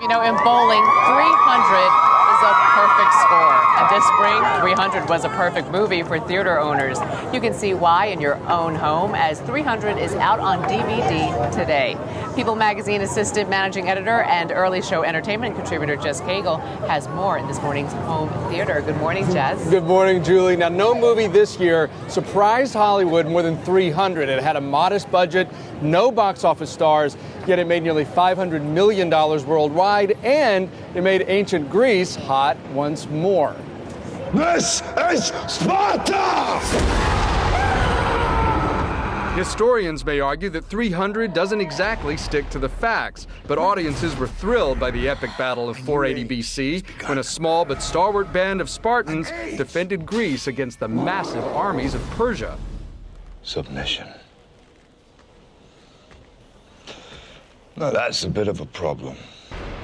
You know, in bowling, 300 is a perfect score. And this spring, 300 was a perfect movie for theater owners. You can see why in your own home, as 300 is out on DVD today. People Magazine assistant managing editor and early show entertainment contributor Jess Cagle has more in this morning's home theater. Good morning, Jess. Good morning, Julie. Now, no movie this year surprised Hollywood more than 300. It had a modest budget, no box office stars, yet it made nearly $500 million worldwide, and it made ancient Greece hot once more. This is Sparta! Historians may argue that 300 doesn't exactly stick to the facts, but audiences were thrilled by the epic battle of 480 BC when a small but stalwart band of Spartans defended Greece against the massive armies of Persia. Submission. Now that's a bit of a problem.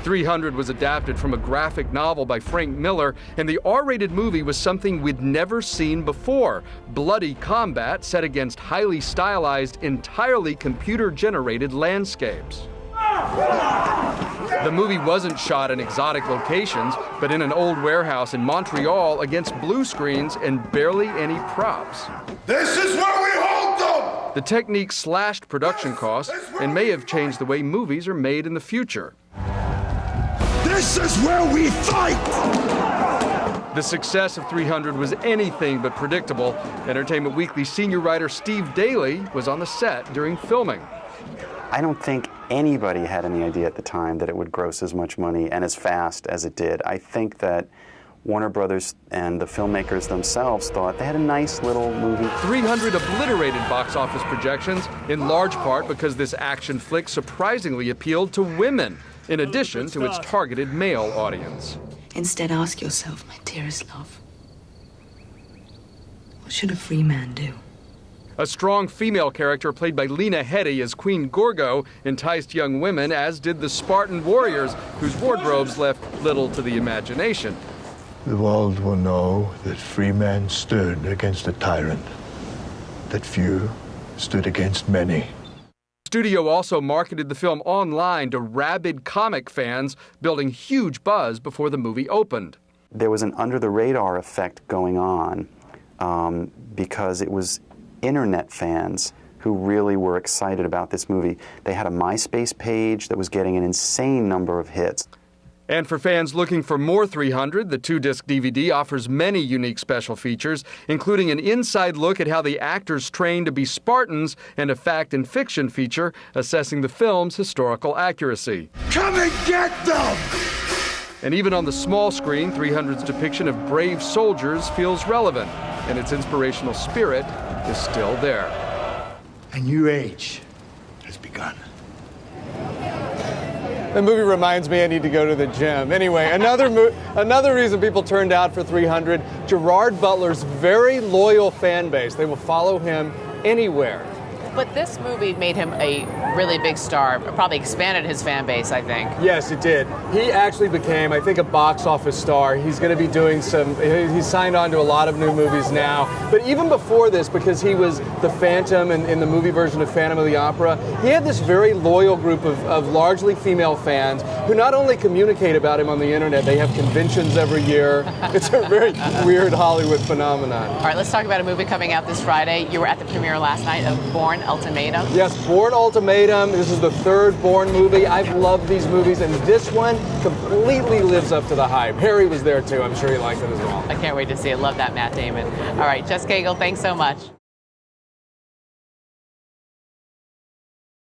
300 was adapted from a graphic novel by Frank Miller, and the R-rated movie was something we'd never seen before. Bloody combat set against highly stylized, entirely computer-generated landscapes. The movie wasn't shot in exotic locations, but in an old warehouse in Montreal against blue screens and barely any props. This is where we hold them! The technique slashed production costs and may have changed the way movies are made in the future. This is where we fight! The success of 300 was anything but predictable. Entertainment Weekly senior writer Steve Daly was on the set during filming. I don't think anybody had any idea at the time that it would gross as much money and as fast as it did. I think that Warner Brothers and the filmmakers themselves thought they had a nice little movie. 300 obliterated box office projections, in large part because this action flick surprisingly appealed to women, in addition to its targeted male audience. Instead, ask yourself, my dearest love, what should a free man do? A strong female character played by Lena Headey as Queen Gorgo enticed young women, as did the Spartan warriors, whose wardrobes left little to the imagination. The world will know that free men stood against a tyrant, that few stood against many. Studio also marketed the film online to rabid comic fans, building huge buzz before the movie opened. There was an under-the-radar effect going on because it was internet fans who really were excited about this movie. They had a MySpace page that was getting an insane number of hits. And for fans looking for more 300, the 2-disc DVD offers many unique special features, including an inside look at how the actors trained to be Spartans and a fact and fiction feature assessing the film's historical accuracy. Come and get them! And even on the small screen, 300's depiction of brave soldiers feels relevant, and its inspirational spirit is still there. A new age has begun. The movie reminds me I need to go to the gym. Anyway, another reason people turned out for 300, Gerard Butler's very loyal fan base. They will follow him anywhere. But this movie made him a really big star, probably expanded his fan base, I think. Yes, it did. He actually became, I think, a box office star. He's going to be doing he's signed on to a lot of new movies now. But even before this, because he was the Phantom in the movie version of Phantom of the Opera, he had this very loyal group of largely female fans who not only communicate about him on the internet, they have conventions every year. It's a very weird Hollywood phenomenon. All right, let's talk about a movie coming out this Friday. You were at the premiere last night of Bourne Ultimatum. Yes, Bourne Ultimatum. This is the third Bourne movie. I've loved these movies, and this one completely lives up to the hype. Harry was there too. I'm sure he liked it as well. I can't wait to see it. Love that Matt Damon. All right, Jess Cagle, thanks so much.